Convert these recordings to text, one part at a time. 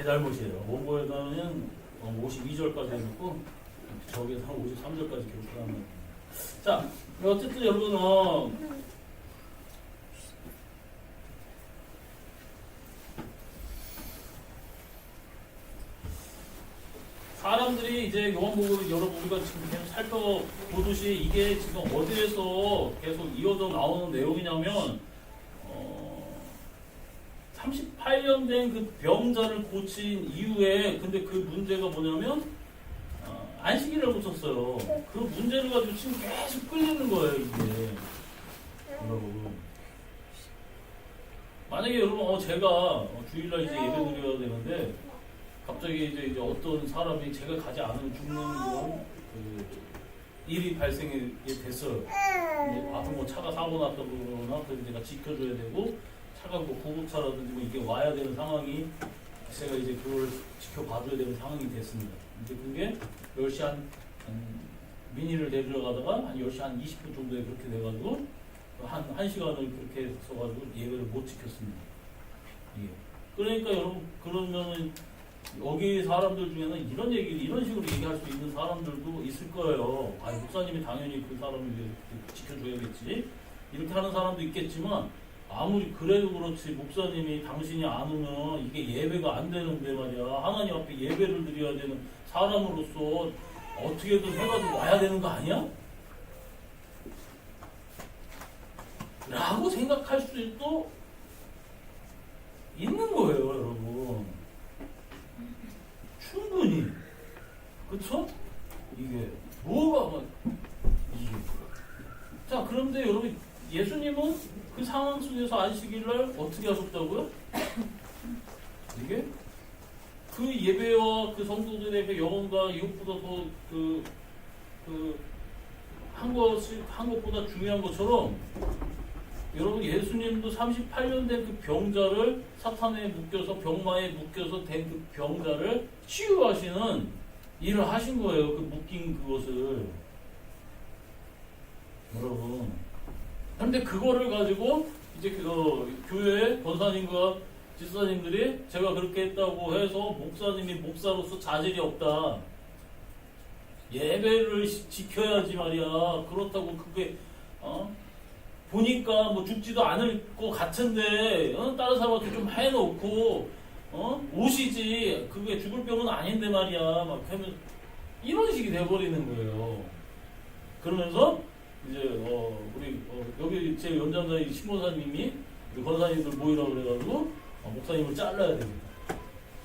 제 잘못이에요. 원고에다는 52절까지 해놓고 저기에서 한 53절까지 기록을 하면. 자, 어쨌든 여러분은 사람들이 이제 요한복음을 여러분 우리가 지금 계속 살펴보듯이 이게 지금 어디에서 계속 이어져 나오는 내용이냐면 38년 된 그 병자를 고친 이후에 근데 그 문제가 뭐냐면 안식일을 고쳤어요. 그 문제를 가지고 지금 계속 끌리는 거예요 이게. 여러분 만약에 여러분 제가 주일날 이제 예배 드려야 되는데 갑자기 이제 어떤 사람이 제가 가지 않으면 죽는 그런 일이 발생이 됐어요. 앞에 뭐 차가 사고 났다거나 그래서 제가 지켜줘야 되고 차가 뭐 구급차라든지 뭐 이게 와야 되는 상황이 제가 이제 그걸 지켜봐줘야 되는 상황이 됐습니다. 이제 그게 10시 한 미니를 데리러 가다가 한 10시 한 20분 정도에 그렇게 돼가지고 한 시간을 그렇게 써가지고 예배를 못 지켰습니다. 예. 그러니까 여러분 그러면은 여기 사람들 중에는 이런 식으로 얘기할 수 있는 사람들도 있을 거예요. 아니, 목사님이 당연히 그 사람을 지켜줘야겠지. 이렇게 하는 사람도 있겠지만, 아무리 그래도 그렇지, 목사님이 당신이 안 오면 이게 예배가 안 되는데 말이야. 하나님 앞에 예배를 드려야 되는 사람으로서 어떻게든 해가지고 와야 되는 거 아니야? 라고 생각할 수도 있는 거예요, 여러분. 충분히. 그쵸? 이게 뭐가 이게. 자, 그런데 여러분 예수님은 그 상황 속에서 안식일날 어떻게 하셨다고요? 이게 그 예배와 그 성도들의 그 영혼과 이것보다 더 한 것보다 중요한 것처럼 여러분 예수님도 38년 된 그 병자를 사탄에 묶여서 병마에 묶여서 된 그 병자를 치유하시는 일을 하신 거예요. 그 묶인 그것을 여러분. 그런데 그거를 가지고 이제 교회 권사님과 집사님들이 제가 그렇게 했다고 해서 목사님이 목사로서 자질이 없다. 예배를 지켜야지 말이야. 그렇다고 그게 보니까 뭐 죽지도 않을 것 같은데 다른 사람한테 좀 해놓고 오시지 그게 죽을 병은 아닌데 말이야 막 하면 이런 식이 돼버리는 거예요. 그러면서 이제 우리 여기 제 연장자의 신고사님이 우리 권사님들 모이라고 그래가지고 목사님을 잘라야 되겠다.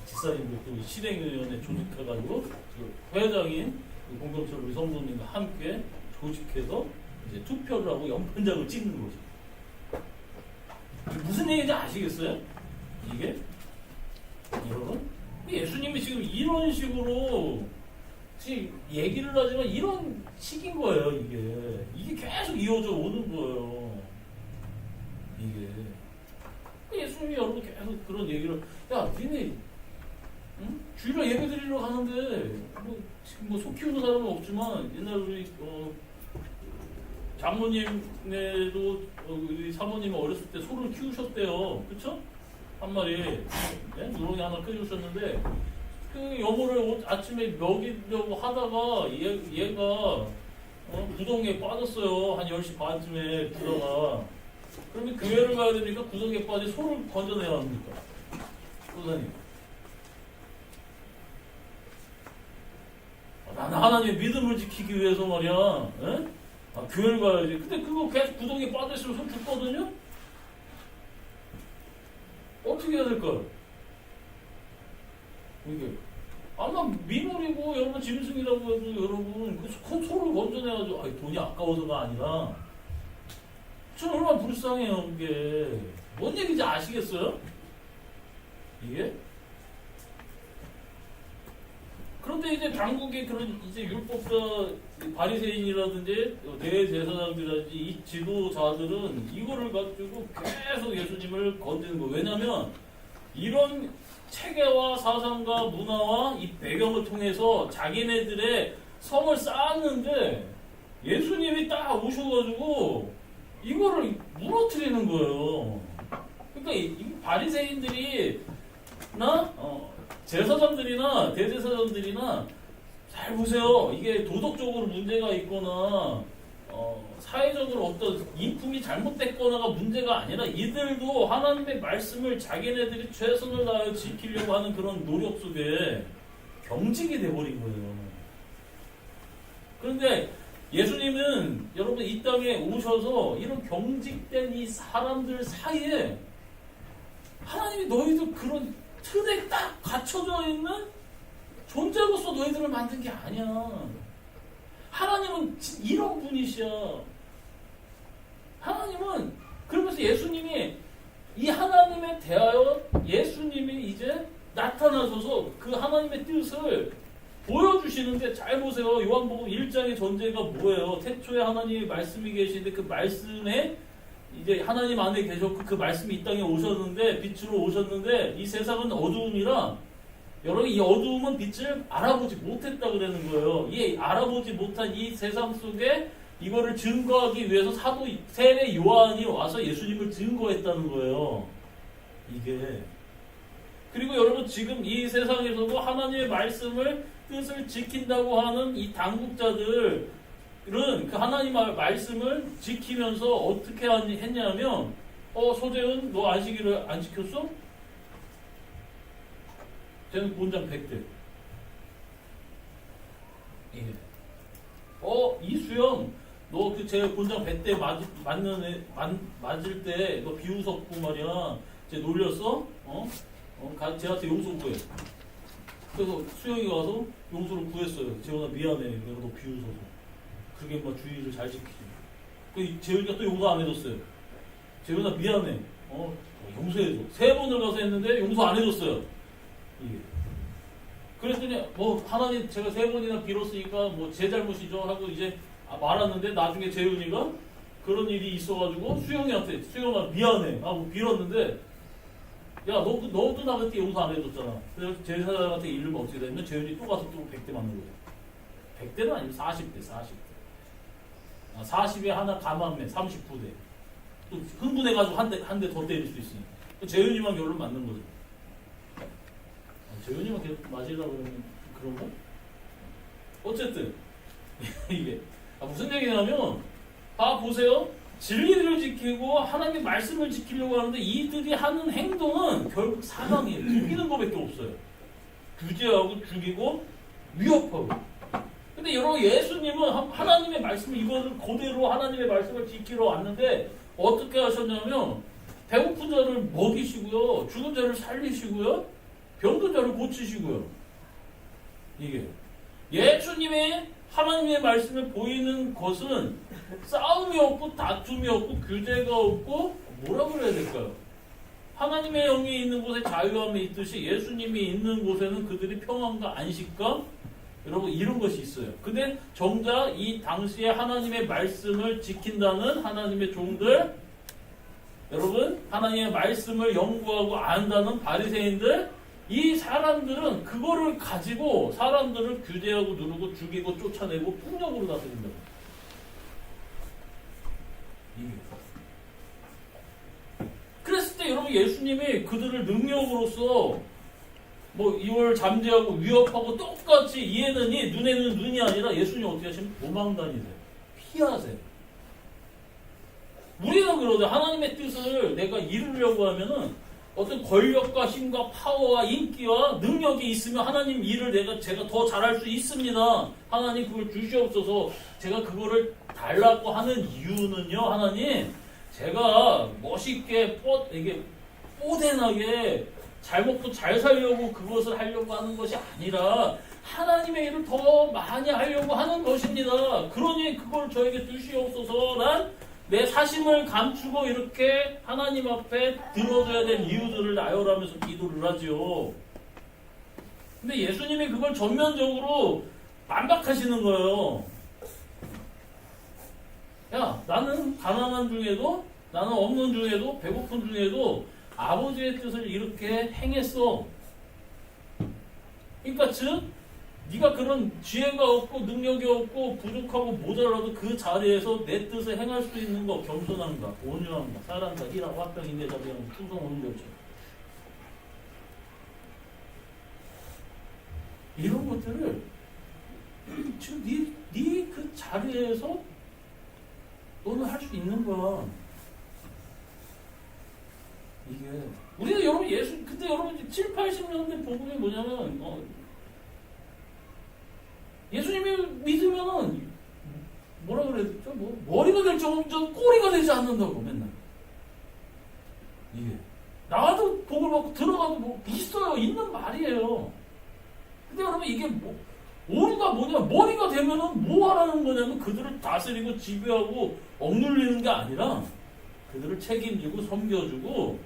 집사님들 또 실행위원회 조직해가지고 그 회장인 공동체 우리 성도님과 함께 조직해서 이제 투표를 하고 연판장을 찍는 거죠. 무슨 얘기인지 아시겠어요? 이게? 여러분? 예수님이 지금 이런 식으로 지금 얘기를 하지만 이런 식인 거예요, 이게. 이게 계속 이어져 오는 거예요. 이게. 예수님이 여러분 계속 그런 얘기를, 야, 니네, 응? 주일날 예배 드리러 가는데, 지금 속 키우는 사람은 없지만, 옛날 우리, 장모님네도 우리 사모님이 어렸을 때 소를 키우셨대요. 그쵸? 한 마리. 네? 누렁이 하나 키우셨는데 그 여모를 아침에 먹이려고 하다가 얘가 구덩이에 빠졌어요. 한 10시 반쯤에 구덩아. 그러면 교회를 가야 되니까 구덩이에 빠진 소를 건져내야 합니까? 소사님. 나는 하나님의 믿음을 지키기 위해서 말이야. 에? 교회를 가야지. 근데 그거 계속 구덩이에 빠져있으면 손 죽거든요? 어떻게 해야 될까요? 이게. 아마 민물이고 여러분 짐승이라고 해도 여러분 그 소를 건져내가지고 돈이 아까워서가 아니라 저 얼마나 불쌍해요, 이게. 뭔 얘기인지 아시겠어요? 이게? 그런데 이제 당국의 그런 이제 율법자 바리새인이라든지 대제사장들이라든지 이 지도자들은 이거를 가지고 계속 예수님을 건드는 거예요. 왜냐하면 이런 체계와 사상과 문화와 이 배경을 통해서 자기네들의 성을 쌓았는데 예수님이 딱 오셔가지고 이거를 무너뜨리는 거예요. 그러니까 이 바리새인들이 제사장들이나 대제사장들이나 잘 보세요. 이게 도덕적으로 문제가 있거나 사회적으로 어떤 인품이 잘못됐거나가 문제가 아니라 이들도 하나님의 말씀을 자기네들이 최선을 다해 지키려고 하는 그런 노력 속에 경직이 돼버린 거예요. 그런데 예수님은 여러분 이 땅에 오셔서 이런 경직된 이 사람들 사이에 하나님이 너희들 그런 틀에 딱 갇혀져 있는 존재로서 너희들을 만든 게 아니야. 하나님은 이런 분이셔. 하나님은 그러면서 예수님이 이 하나님에 대하여 예수님이 이제 나타나셔서 그 하나님의 뜻을 보여주시는데 잘 보세요. 요한복음 1장의 전제가 뭐예요? 태초에 하나님의 말씀이 계시는데 그 말씀에 이제 하나님 안에 계셨고 그 말씀이 이 땅에 오셨는데 빛으로 오셨는데 이 세상은 어두움이라 여러분 이 어두움은 빛을 알아보지 못했다 그러는 거예요. 이 알아보지 못한 이 세상 속에 이거를 증거하기 위해서 사도 세례 요한이 와서 예수님을 증거했다는 거예요. 이게 그리고 여러분 지금 이 세상에서도 하나님의 말씀을 뜻을 지킨다고 하는 이 당국자들은 그 하나님의 말씀을 지키면서 어떻게 했냐면 소재은 너 안식일을 안 지켰어? 쟤는 곤장 100대. 예. 이수영, 너 그 제 곤장 100대 맞을 때 너 비웃었고 말이야. 쟤 놀렸어? 쟤한테 용서 구해. 그래서 수영이 와서 용서를 구했어요. 재훈아 미안해. 내가 너 비웃어서. 그게 막 주의를 잘 지키지. 그 재훈이가 또 용서 안 해줬어요. 재훈아 미안해. 용서해줘. 3번을 가서 했는데 용서 안 해줬어요. 이게. 그랬더니 하나님 제가 3번이나 빌었으니까 제 잘못이죠 하고 이제 말았는데 나중에 재훈이가 그런 일이 있어가지고 수영이한테 수영아 미안해 하고 빌었는데 야 너도 나 그때 용서 안 해줬잖아. 그래서 제사장한테 이르면 어떻게 되냐면 재훈이 또 가서 또 100대 맞는 거예요. 100대는 아니고 40대 40에 하나 감았네 39대. 또 흥분해가지고 한 대 더 때릴 수 있으니까 재훈이만 결론 맞는 거죠. 재훈이만 계속 맞으려고 그러면 그런가? 어쨌든 이게 무슨 얘기냐면 보세요. 진리를 지키고 하나님의 말씀을 지키려고 하는데 이들이 하는 행동은 결국 사망이에요. 죽이는 것밖에 없어요. 규제하고 죽이고 위협하고. 근데 여러분 예수님은 하나님의 말씀 이거를 그대로 하나님의 말씀을 지키러 왔는데 어떻게 하셨냐면 배고픈 자를 먹이시고요. 죽은 자를 살리시고요. 병든 자를 고치시고요. 이게 예수님의 하나님의 말씀을 보이는 것은 싸움이 없고 다툼이 없고 규제가 없고 뭐라 그래야 될까요? 하나님의 영이 있는 곳에 자유함이 있듯이 예수님이 있는 곳에는 그들이 평안과 안식과 여러분 이런 것이 있어요. 근데 정작 이 당시에 하나님의 말씀을 지킨다는 하나님의 종들 여러분 하나님의 말씀을 연구하고 안다는 바리새인들 이 사람들은 그거를 가지고 사람들을 규제하고 누르고 죽이고 쫓아내고 폭력으로 다스린다. 그랬을 때 여러분 예수님이 그들을 능력으로서 이걸 잠재하고 위협하고 똑같이 이해는 이 눈에는 눈이 아니라 예수님 어떻게 하시면 도망다니세요. 피하세요. 우리는 그러죠. 하나님의 뜻을 내가 이루려고 하면은 어떤 권력과 힘과 파워와 인기와 능력이 있으면 하나님 일을 제가 더 잘할 수 있습니다. 하나님 그걸 주시옵소서. 제가 그거를 달라고 하는 이유는요. 하나님 제가 멋있게 이게 뽀대나게 잘 먹고 잘 살려고 그것을 하려고 하는 것이 아니라 하나님의 일을 더 많이 하려고 하는 것입니다. 그러니 그걸 저에게 주시옵소서. 난 내 사심을 감추고 이렇게 하나님 앞에 들어줘야 될 이유들을 나열하면서 기도를 하죠. 근데 예수님이 그걸 전면적으로 반박하시는 거예요. 야, 나는 가난한 중에도 나는 없는 중에도 배고픈 중에도 아버지의 뜻을 이렇게 행했어. 그러니까 즉 네가 그런 지혜가 없고 능력이 없고 부족하고 모자라도 그 자리에서 내 뜻을 행할 수 있는 거 겸손한가 온유한가 사랑가 희락 화평 인내 자비함 충성 오는 거죠. 이런 것들을 지금 네 그 자리에서 너는 할 수 있는 거야. 이게 우리는 여러분 근데 여러분 7, 80년대 복음이 뭐냐면 예수님이 믿으면 뭐라 그래야 되죠? 머리가 될 정도 꼬리가 되지 않는다고 맨날. 이게 나도 복을 받고 들어가도 있어요. 있는 말이에요. 근데 여러분 이게 오류가 뭐냐? 머리가 되면은 뭐 하라는 거냐면 그들을 다스리고 지배하고 억눌리는 게 아니라 그들을 책임지고 섬겨주고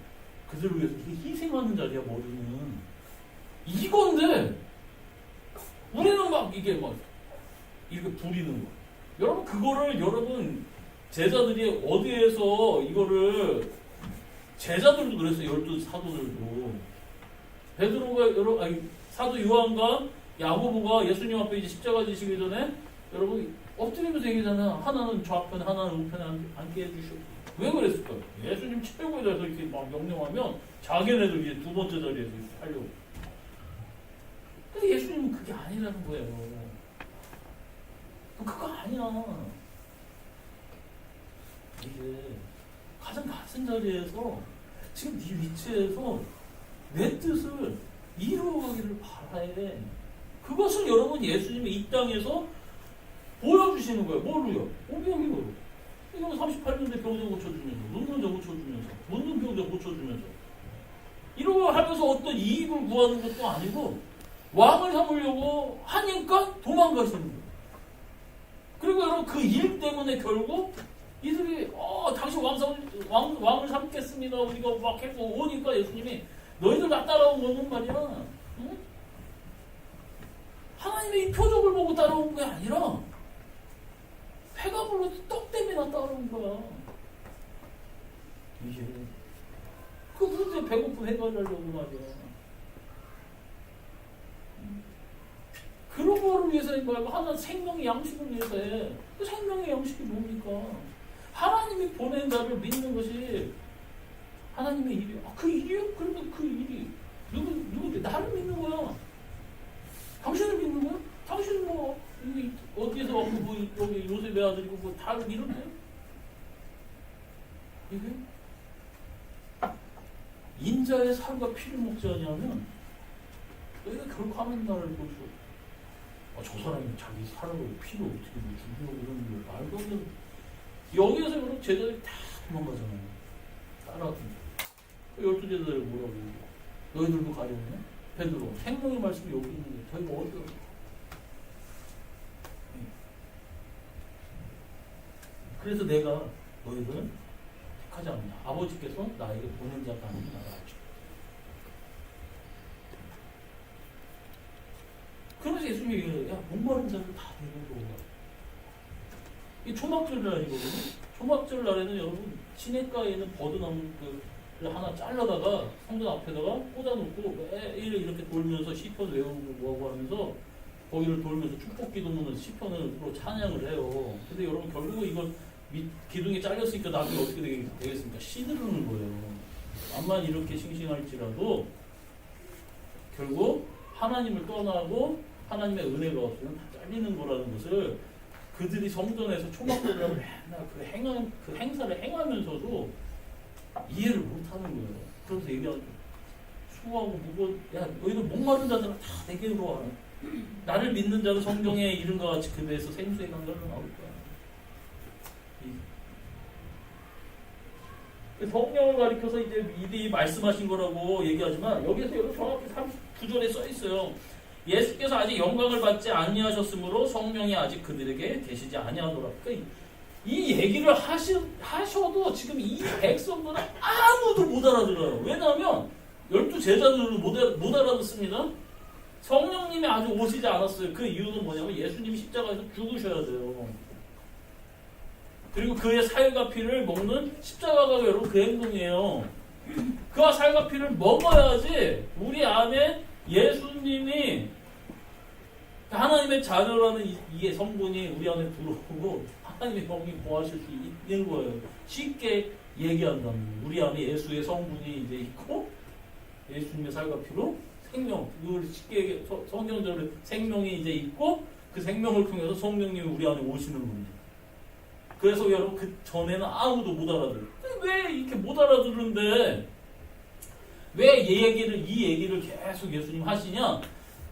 그들을 위해서 이게 희생하는 자리야. 머리는 이건데 우리는 막 이게 이렇게 부리는 거. 여러분 그거를 여러분 제자들이 어디에서 이거를 제자들도 그랬어요. 12 사도들도 베드로가 사도 요한과 야고보가 예수님 앞에 이제 십자가 지시기 전에 여러분 엎드리면서 얘기잖아. 하나는 좌편 하나는 우편에 앉게 해주시오. 왜 그랬을까요? 예수님 최고에 대해서 이렇게 막 명령하면 자기네들 이제 두 번째 자리에서 이렇게 하려고. 근데 예수님은 그게 아니라는 거예요. 그거 아니야. 이게 가장 낮은 자리에서 지금 네 위치에서 내 뜻을 이루어가기를 바라해. 그것을 여러분 예수님이 이 땅에서 보여주시는 거예요. 뭘로요? 오병이로. 이거 38년대 병자 고쳐주면서, 눈먼저 고쳐주면서, 묻는 병자 고쳐주면서. 이런 걸 하면서 어떤 이익을 구하는 것도 아니고 왕을 삼으려고 하니까 도망가시는 거예요. 그리고 여러분 그 일 때문에 결국 이들이 당신 왕을 삼겠습니다. 우리가 막 해서 오니까 예수님이 너희들 나 따라온 거는 말이야. 응? 하나님의 이 표적을 보고 따라온 게 아니라 배가 불러서 떡 때문에 나 따라온 거야. 이게 그런데 배고픔 해결하려고 말이야. 그런 거를 위해서 말고 하나 생명의 양식을 위해서 해. 그 생명의 양식이 뭡니까? 하나님이 보낸 자를 믿는 것이 하나님의 일이야. 그 일이요? 그러면 그 일이 누구 나를 믿는 거야. 당신을 믿는 거야? 당신은 어디에서 왔고 여기 요셉의 아들이고 다 이런데? 이게 인자의 살과 피를 먹지 아니하면 너희가 결코 하나님 나라를 볼 수 없어. 저 사람이 자기 살을 피를 어떻게 죽이려고 이러는 거 말도 안 되는. 여기에서 여러분 제자들이 다 도망가잖아요. 따라왔습니다. 12제자들이 뭐라고? 너희들도 가려냐? 베드로 생명의 말씀이 여기 있는데 저희가 어디가? 그래서 내가 너희들은 택하지 않는다. 아버지께서 나에게 보낸 자가 아닌 나를 알죠. 그러면서 예수님이 얘기해요. 야, 목마른 자를 다 데리고 오라. 이 초막절 날이거든요. 초막절 날에는 여러분 시냇가에는 버드나무를 하나 잘라다가 성전 앞에다가 꽂아놓고 매일 이렇게 돌면서 시편 외우고 뭐하고 하면서 거기를 돌면서 축복 기도문을 시편으로 찬양을 해요. 근데 여러분 결국은 이걸 기둥이 잘렸으니까 나중에 어떻게 되겠습니까? 시드르는 거예요. 암만 이렇게 싱싱할지라도 결국 하나님을 떠나고 하나님의 은혜가 없으면 다 잘리는 거라는 것을 그들이 성전에서 초막절을 맨날 그 행사를 행하면서도 이해를 못하는 거예요. 그래서 얘기하죠. 수고하고 무거운, 야, 너희들 목마른 자들은 다 내게로 와라. 나를 믿는 자는 성경의 이름과 같이 그 배에서 생수의 강가로 나올 거야. 성령을 가리켜서 이제 이들이 말씀하신 거라고 얘기하지만 여기에서 여러분 정확히 39절에 써 있어요. 예수께서 아직 영광을 받지 아니하셨으므로 성령이 아직 그들에게 계시지 아니하더라. 그러니까 이 얘기를 하셔도 지금 이 백성들은 아무도 못 알아들어요. 왜냐하면 12제자들은 못 알아듣습니다. 성령님이 아직 오시지 않았어요. 그 이유는 뭐냐면 예수님이 십자가에서 죽으셔야 돼요. 그리고 그의 살과 피를 먹는 십자가가 여러분 그 행동이에요. 그와 살과 피를 먹어야지 우리 안에 예수님이 하나님의 자녀라는 이게 성분이 우리 안에 들어오고 하나님의 영이 거하실 수 있는 거예요. 쉽게 얘기한다면 우리 안에 예수의 성분이 이제 있고 예수님의 살과 피로 생명, 그걸 쉽게 얘기해, 성경적으로 생명이 이제 있고 그 생명을 통해서 성령님이 우리 안에 오시는 겁니다. 그래서 여러분 그 전에는 아무도 못 알아들어요. 왜 이렇게 못 알아들는데 왜 이 얘기를 계속 예수님 하시냐?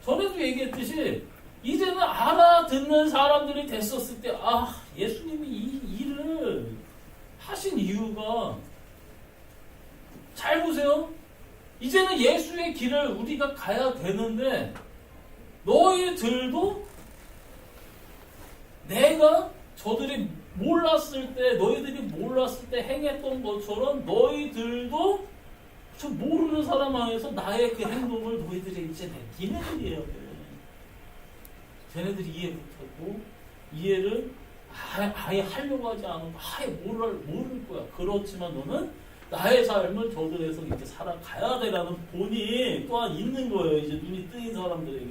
전에도 얘기했듯이 이제는 알아듣는 사람들이 됐었을 때 예수님이 이 일을 하신 이유가 잘 보세요. 이제는 예수의 길을 우리가 가야 되는데 너희들도 저희들이 몰랐을 때 행했던 것처럼 너희들도 저 모르는 사람 안에서 나의 그 행동을 너희들이 이제 니네들이에요. 쟤네들이 이해 못하고 이해를 아예 하려고 하지 않으면 아예 모를 거야. 그렇지만 너는 나의 삶을 저들에서 이렇게 살아가야 되라는 본이 또한 있는 거예요. 이제 눈이 뜨인 사람들에게.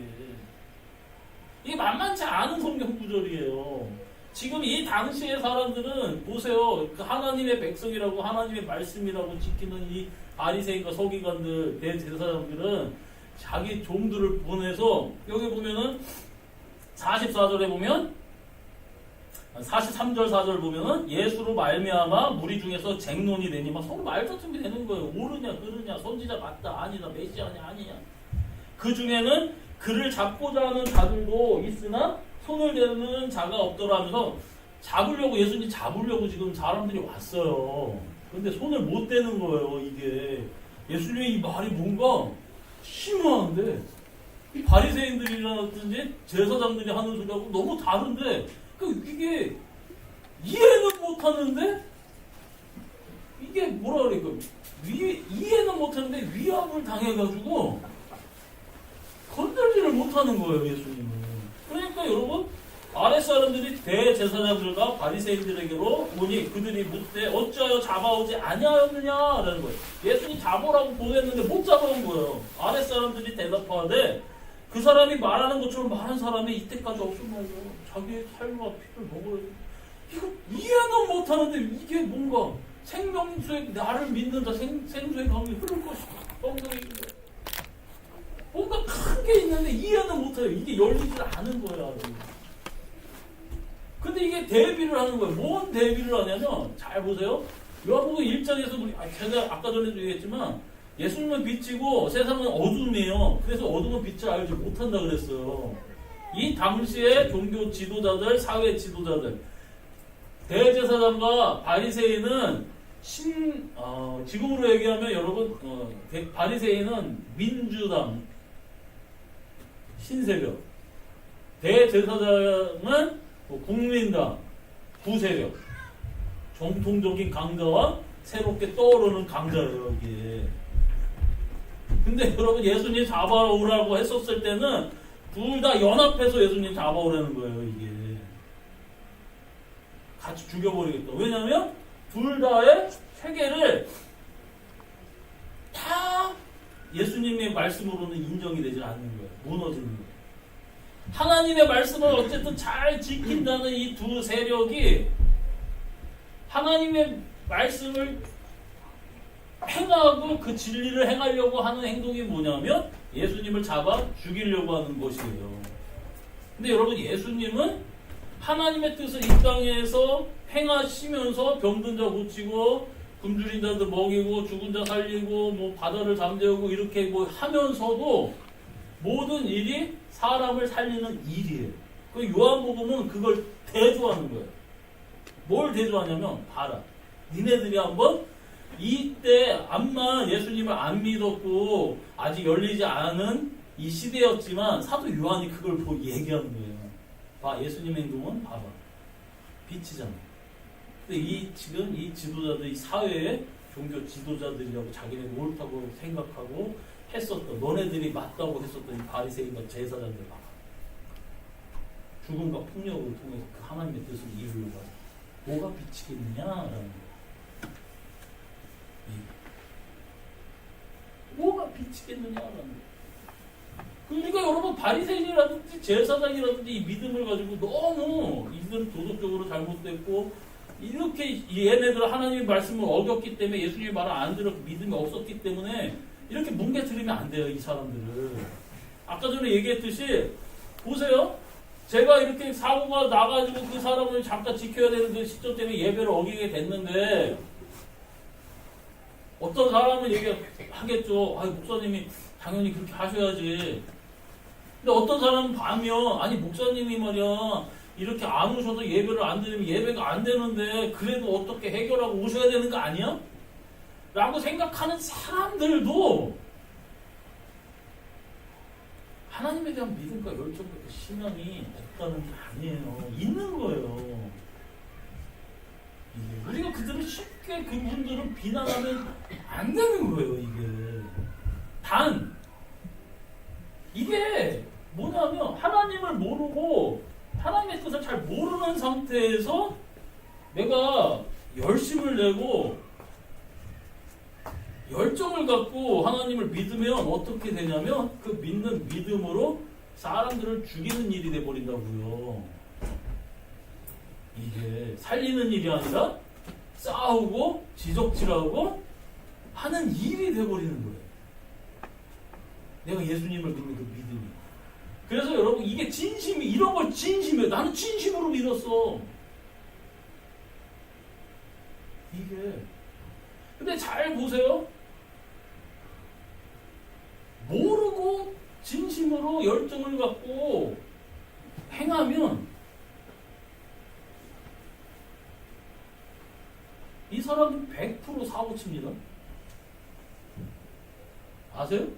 이게 만만치 않은 성경 구절이에요. 지금 이 당시의 사람들은 보세요. 그 하나님의 백성이라고 하나님의 말씀이라고 지키는 이 바리새인과 서기관들, 대제사장들은 자기 종들을 보내서 여기 보면은 44절에 보면 43절 4절 보면은 예수로 말미암아 무리 중에서 쟁론이 되니 막 서로 말다툼이 되는 거예요. 옳으냐 그르냐 선지자 맞다 아니다 메시아냐 아니냐. 그 중에는 그를 잡고자 하는 자들도 있으나 손을 대는 자가 없더라면서 예수님 잡으려고 지금 사람들이 왔어요. 근데 손을 못 대는 거예요. 이게 예수님의 이 말이 뭔가 심오한데 이 바리새인들이라든지 제사장들이 하는 소리하고 너무 다른데 이게 이해는 못하는데 이게 뭐라 그럴까 이해는 못하는데 위압을 당해가지고 건들지를 못하는 거예요. 예수님은. 그러니까 여러분 아랫사람들이 대제사장들과 바리새인들에게로 오니 그들이 묻되 어찌하여 잡아오지 아니하였느냐라는 거예요. 예수님 잡으라고 보냈는데 못 잡아온 거예요. 아랫사람들이 대답하되 그 사람이 말하는 것처럼 말한 사람이 이때까지 없었나요? 자기의 살과 피를 먹으려. 이거 이해는 못하는데 이게 뭔가 생명수의 나를 믿는다 생수의 강이 흐를 것이다. 뭔가 큰 게 있는데 이해는 못해요. 이게 열리질 않은 거야. 근데 이게 대비를 하는 거예요. 뭔 대비를 하냐면 잘 보세요. 요한복음 1장에서 제가 아까 전에도 얘기했지만 예수님은 빛이고 세상은 어둠이에요. 그래서 어둠은 빛을 알지 못한다 그랬어요. 이 당시에 종교 지도자들, 사회 지도자들, 대제사장과 바리새인은 지금으로 얘기하면 여러분 바리새인은 민주당 신세력, 대제사장은 국민당 구세력, 정통적인 강자와 새롭게 떠오르는 강자예요. 이게. 근데 여러분 예수님 잡아오라고 했었을 때는 둘 다 연합해서 예수님 잡아오라는 거예요. 이게 같이 죽여버리겠다. 왜냐하면 둘 다의 세계를 다 예수님의 말씀으로는 인정이 되지 않는 거예요. 무너지는 거예요. 하나님의 말씀을 어쨌든 잘 지킨다는 이 두 세력이 하나님의 말씀을 행하고 그 진리를 행하려고 하는 행동이 뭐냐면 예수님을 잡아 죽이려고 하는 것이에요. 근데 여러분 예수님은 하나님의 뜻을 이 땅에서 행하시면서 병든 자 고치고 굶주린 자들 먹이고 죽은 자 살리고 뭐 바다를 잠재우고 이렇게 뭐 하면서도 모든 일이 사람을 살리는 일이에요. 그 요한복음은 그걸 대조하는 거예요. 뭘 대조하냐면 봐라. 니네들이 한번 이때 암만 예수님을 안 믿었고 아직 열리지 않은 이 시대였지만 사도 요한이 그걸 보고 얘기하는 거예요. 봐, 예수님의 행동은 봐봐. 빛이잖아. 근데 지금 이 지도자들, 이 사회의 종교 지도자들이라고 자기네가 옳다고 생각하고 했었던, 너네들이 맞다고 했었던 이 바리새인과 제사장들 봐봐. 죽음과 폭력을 통해서 그 하나님의 뜻을 이루려고 하죠. 뭐가 빛이겠느냐라는 거예요. 뭐가 빛이겠느냐라는 거예요. 그러니까 여러분 바리새인이라든지 제사장이라든지 이 믿음을 가지고 너무 이들은 도덕적으로 잘못됐고 이렇게 얘네들 하나님의 말씀을 어겼기 때문에 예수님의 말을 안 들었고 믿음이 없었기 때문에 이렇게 뭉개뜨리면 안 돼요, 이 사람들을. 아까 전에 얘기했듯이 보세요. 제가 이렇게 사고가 나가지고 그 사람을 잠깐 지켜야 되는 그 시점 때문에 예배를 어기게 됐는데 어떤 사람은 얘기하겠죠. 아, 목사님이 당연히 그렇게 하셔야지. 근데 어떤 사람은 반면 아니 목사님이 말이야 이렇게 안 오셔도 예배를 안 드리면 예배가 안 되는데 그래도 어떻게 해결하고 오셔야 되는 거 아니야? 라고 생각하는 사람들도 하나님에 대한 믿음과 열정과 그 신앙이 없다는 게 아니에요. 있는 거예요. 우리가 그들을 쉽게 그분들을 비난하면 안 되는 거예요. 이게 뭐냐면 하나님을 모르고 하나님의 뜻을 잘 모르는 상태에서 내가 열심을 내고 열정을 갖고 하나님을 믿으면 어떻게 되냐면 그 믿는 믿음으로 사람들을 죽이는 일이 돼버린다고요. 이게 살리는 일이 아니라 싸우고 지적질하고 하는 일이 돼버리는 거예요. 내가 예수님을 믿는 그 믿음이. 그래서 여러분 이게 진심이 이런 걸 진심이에요. 나는 진심으로 믿었어. 이게 근데 잘 보세요. 모르고 진심으로 열정을 갖고 행하면 이 사람은 100% 사고 칩니다. 아세요?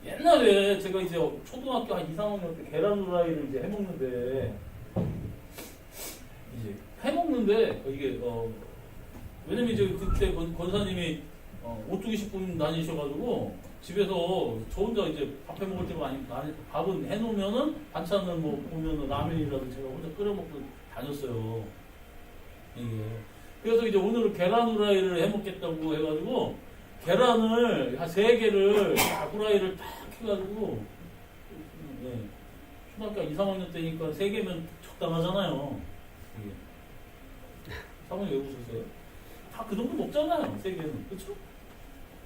옛날에 제가 이제 초등학교 한 2, 3학년 때 계란 후라이를 이제 해먹는데 이게 왜냐면 이제 그때 권사님이 오뚜기 식품 다니셔가지고 집에서 저 혼자 이제 밥 해 먹을 때 많이 밥은 해놓으면은 반찬은 뭐 보면은 라면이라도 제가 혼자 끓여 먹고 다녔어요. 이게 그래서 이제 오늘은 계란 후라이를 해 먹겠다고 해가지고 계란을 한 3개를 후라이를 딱 해가지고 초등학교 2, 3학년 때니까 3개면 적당하잖아요. 사모님 왜 웃으세요? 다 그 정도 먹잖아요. 3개는. 그쵸?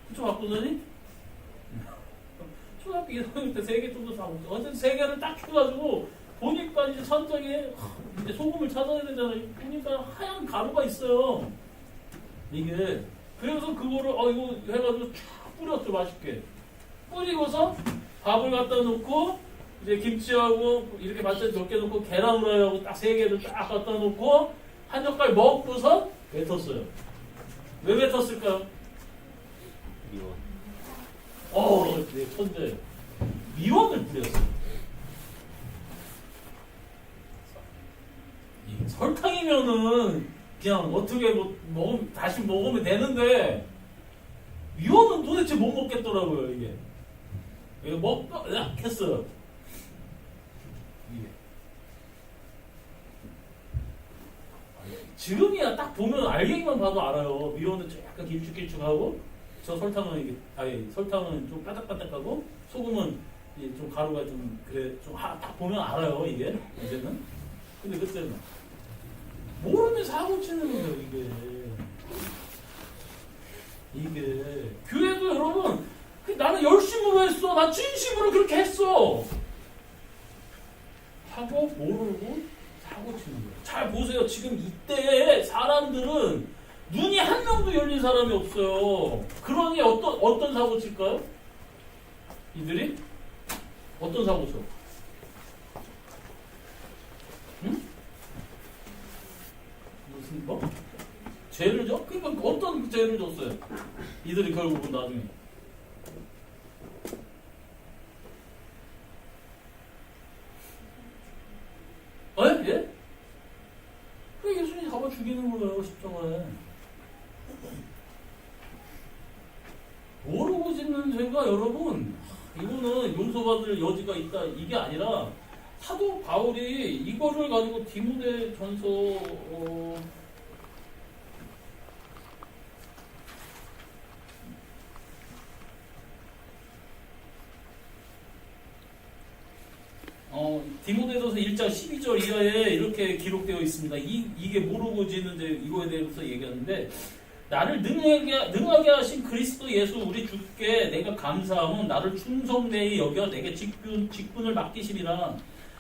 그쵸, 박도전이? 초등학교 2, 3학년 때 3개 정도 다 먹죠. 어쨌든 3개를 딱 해가지고 보니까 이제 천장에 이제 소금을 찾아야 되잖아요. 보니까 하얀 가루가 있어요. 이게. 그래서 그거를 이거 해가지고 쫙 뿌렸죠. 맛있게. 뿌리고서 밥을 갖다 놓고 이제 김치하고 이렇게 반찬 몇 개 놓고 계란 후라이하고 딱 3개를 딱 갖다 놓고 한 젓갈 먹고서 뱉었어요. 왜 뱉었을까요? 미원. 네, 천재. 미원을 뿌렸어요. 설탕이면은 그냥 어떻게 다시 먹으면 되는데 미원은 도대체 못 먹겠더라고요. 이게 먹고 했어요. 지금이야 딱 보면 알갱이만 봐도 알아요. 미원은 약간 길쭉길쭉하고 저 설탕은 설탕은 좀 바닥바닥하고 소금은 좀 가루가 좀 그래 좀 딱 보면 알아요. 이게 이제는. 근데 그때는 모르면 사고 치는 거예요. 이게 교회도 여러분 나는 열심으로 했어. 나 진심으로 그렇게 했어. 하고 모르고 사고 치는 거예요. 잘 보세요. 지금 이때의 사람들은 눈이 한 명도 열린 사람이 없어요. 그러니 어떤 사고 칠까요? 이들이? 어떤 사고 쳐? 응? 무슨 뭐? 죄를 줘? 그러니까 어떤 죄를 줬어요? 이들이 결국은 나중에. 예? 그 예수님이 잡아 죽이는 거예요, 십자가에. 모르고 짓는 죄가 여러분, 이거는 용서받을 여지가 있다, 이게 아니라 사도 바울이 이거를 가지고 디모데 전서 디모데전서 1장 12절 이하에 이렇게 기록되어 있습니다. 이게 모르고 짓는 죄 이거에 대해서 얘기하는데 나를 능하게 하신 그리스도 예수 우리 주께 내가 감사함은 나를 충성되이 여겨 내게 직분을 맡기심이라.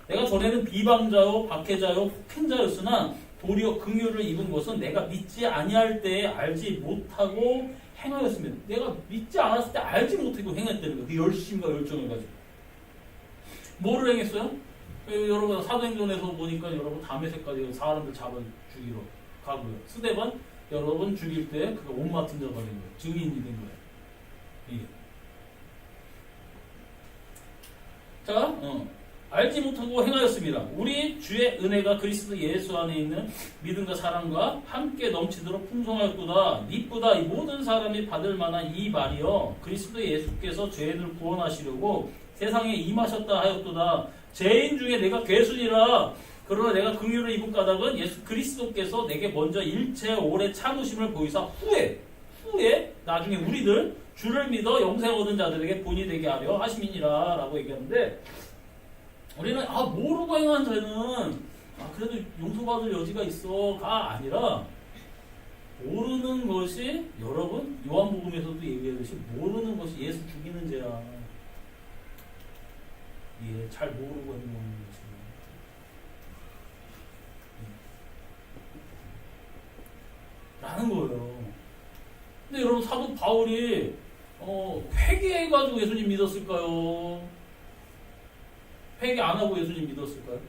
내가 전에는 비방자요 박해자요 폭행자였으나 도리어 긍휼을 입은 것은 내가 믿지 아니할 때에 알지 못하고 행하였으며, 내가 믿지 않았을 때 알지 못하고 행했다는 거예요. 그 열심과 열정을 가지고. 뭐를 행했어요? 여러분 사도행전에서 보니까 여러분 다메섹까지 사람들 잡아 죽이러 가고요. 스데반 여러분 죽일 때 그가 옷 맡은 자가 된 거예요. 증인이 된 거예요. 예. 자, 알지 못하고 행하였습니다. 우리 주의 은혜가 그리스도 예수 안에 있는 믿음과 사랑과 함께 넘치도록 풍성하였구나. 이쁘다 이 모든 사람이 받을 만한 이 말이여. 그리스도 예수께서 죄인을 구원하시려고 세상에 임하셨다 하였도다. 죄인 중에 내가 괴순이라. 그러나 내가 긍휼을 입은 까닭은 예수 그리스도께서 내게 먼저 일체 오래 참으심을 보이사 후에 나중에 우리들 주를 믿어 영생 얻은 자들에게 본이 되게 하려 하심이니라 라고 얘기하는데, 우리는 모르고 행한 죄는 그래도 용서받을 여지가 있어가 아니라, 모르는 것이, 여러분 요한복음에서도 얘기하듯이 모르는 것이 예수 죽이는 죄야. 예, 잘 모르고 행동하는 거지. 라는 거예요. 근데 여러분 사도 바울이 회개해가지고 예수님 믿었을까요? 회개 안 하고 예수님 믿었을까요?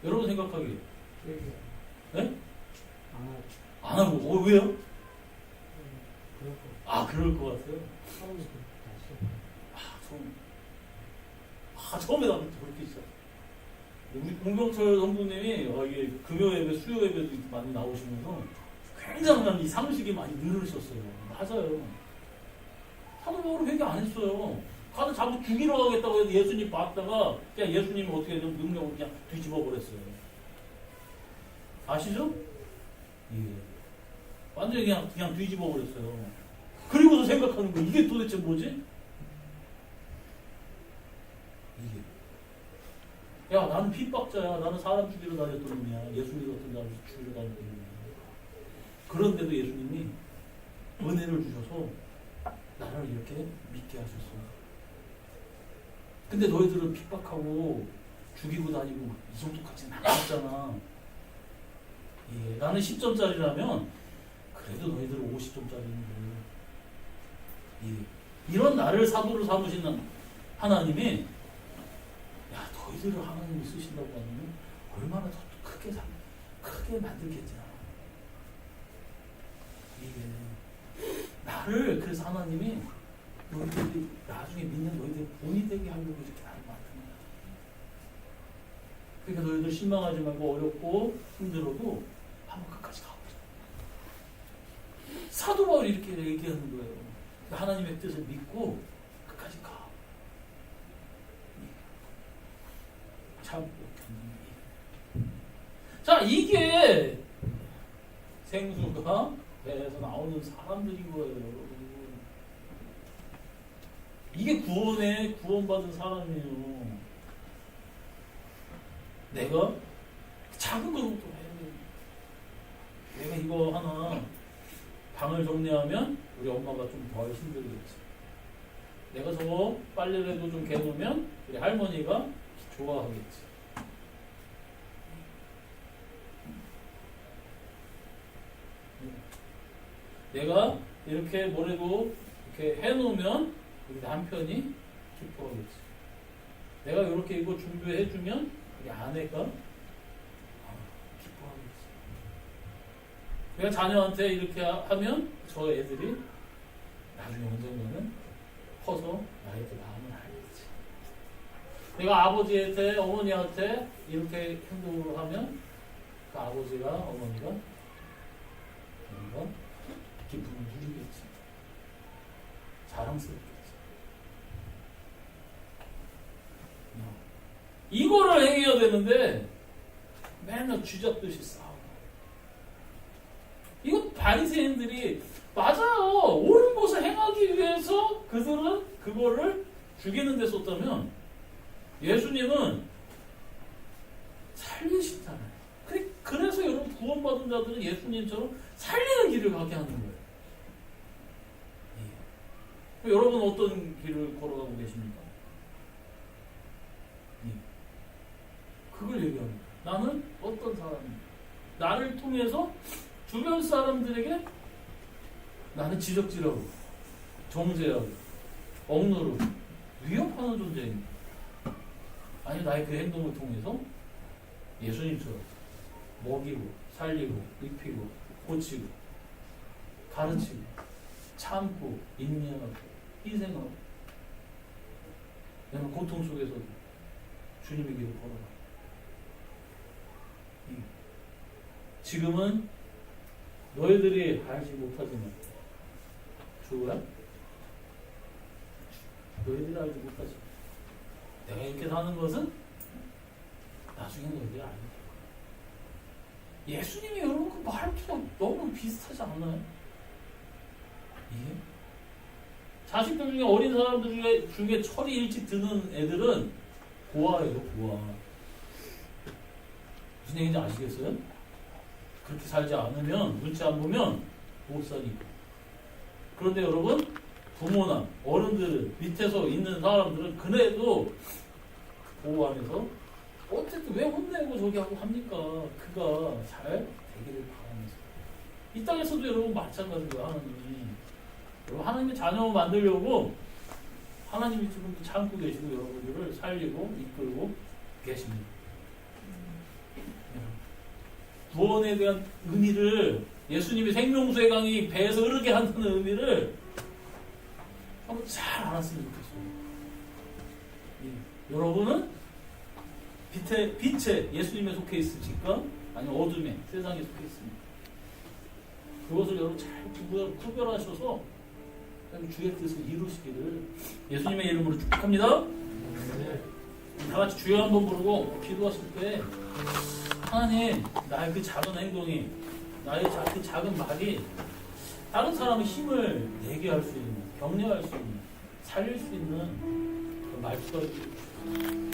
여러분 생각하기에. 네? 안 하고. 왜요? 그럴 것 같아요. 처음에 나도 그렇게 있어. 우리 공병철 성부님이 이게 금요 예배, 수요 예배도 많이 나오시면서 굉장한 이 상식이 많이 늘으셨어요. 맞아요. 사도 바울은 회개 안 했어요. 가서 자꾸 죽이러 가겠다고 해서 예수님 봤다가 그냥 예수님이 어떻게 좀 능력을 그냥 뒤집어 버렸어요. 아시죠? 예. 완전히 그냥 뒤집어 버렸어요. 그리고서 생각하는 거, 이게 도대체 뭐지? 야, 나는 핍박자야. 나는 사람 죽이러 다녔던 놈이야. 예수 믿었던 사람 죽이러 다녔던 놈이야. 그런데도 예수님이 은혜를 주셔서 나를 이렇게 믿게 하셨어. 근데 너희들은 핍박하고 죽이고 다니고 이 정도까지는 안 했잖아. 예, 나는 10점짜리라면 그래도 너희들은 50점짜리인데. 예, 이런 나를 사도로 삼으시는 하나님이, 야, 너희들을 하나님이 쓰신다고 하면 얼마나 더 크게 만들겠냐. 이게 나를, 그래서 하나님이 너희들이 나중에 믿는 너희들이 본이 되게 하려고 이렇게 나를 만든 거야. 그러니까 너희들 실망하지 말고 어렵고 힘들어도 한번 끝까지 가보자. 사도 바울이 이렇게 얘기하는 거예요. 하나님의 뜻을 믿고 끝까지 가. 참. 자, 이게 생수가 배에서 나오는 사람들인 거예요, 여러분. 이게 구원받은 사람이에요. 내가 작은 것부터 해. 내가 이거 하나 방을 정리하면 우리 엄마가 좀 덜 힘들겠지. 내가 저거 빨래라도 좀 개놓으면 우리 할머니가 좋아하겠지. 내가 이렇게 뭐래도 이렇게 해놓으면 우리 남편이 기뻐하겠지. 내가 이렇게 이거 준비해주면 우리 아내가 기뻐하겠지. 내가 자녀한테 이렇게 하면 저 애들이 나중에 언젠가는 커서 나에게 마음을 알겠지. 내가 아버지한테, 어머니한테 이렇게 행동을 하면 그 아버지가, 어머니가 뭔가 기쁨을 누리겠지. 자랑스럽겠지. 이거를 행해야 되는데 맨날 쥐잡듯이 싸워. 이거 바리새인들이, 맞아요. 옳은 것을 행하기 위해서 그들은 그거를 죽이는 데 썼다면, 예수님은 살리시잖아요. 그래서 여러분 구원받은 자들은 예수님처럼 살리는 길을 가게 하는 거예요. 예. 여러분 어떤 길을 걸어가고 계십니까? 예. 그걸 얘기합니다. 나는 어떤 사람입니다. 나를 통해서 주변 사람들에게 나는 지적질하고 정죄하고 억누르고 위협하는 존재입니다. 아니 나의 그 행동을 통해서 예수님처럼 먹이고 살리고 입히고 고치고 가르치고 참고 인내하고 희생하고 내가 고통 속에서도 주님의 길을 걸어가. 지금은 너희들이 알지 못하지만 주야 너희들이 알지 못하지만 내가 이렇게 사는 것은 나중에 너희들이 알게 될 거야. 예수님이 여러분 그 말투가 너무 비슷하지 않나요? 예? 자식들 중에 어린 사람들 중에 철이 일찍 드는 애들은 고아예요, 고아. 무슨 얘기인지 아시겠어요? 그렇게 살지 않으면, 눈치 안 보면 못 사니까. 그런데 여러분, 부모나 어른들 밑에서 있는 사람들은 그래도 보호 안에서 어쨌든 왜 혼내고 저기 하고 합니까? 그가 잘 되기를 바라면서. 이 땅에서도 여러분 마찬가지예요, 하나님이. 여러분 하나님의 자녀 만들려고 하나님이 지금 참고 계시고 여러분들을 살리고 이끌고 계십니다. 구원에 대한 의미를 예수님이 생명수의 강이 배에서 흐르게 한다는 의미를 한번 잘 알았으면 좋겠어요. 예. 여러분은 빛에 예수님에 속해 있으실까? 아니면 어둠에 세상에 속해 있습니까? 그것을 여러분 잘 구별하셔서 주의 뜻을 이루시기를 예수님의 이름으로 축복합니다. 다 같이 주여 한번 부르고 기도하실 때 하나님, 나의 그 작은 행동이, 나의 그 작은 말이 다른 사람의 힘을 내게 할 수 있는, 격려할 수 있는, 살릴 수 있는 그 말투가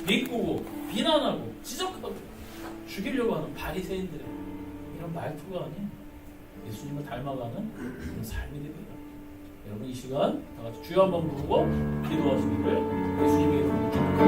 비꼬고 비난하고 지적하고 죽이려고 하는 바리새인들의 이런 말투가 아닌 예수님을 닮아가는 그런 삶이 됩니다. 여러분 이 시간 다 같이 주여 한번 부르고 기도하시기를 예수님의 이름으로 축복합니다.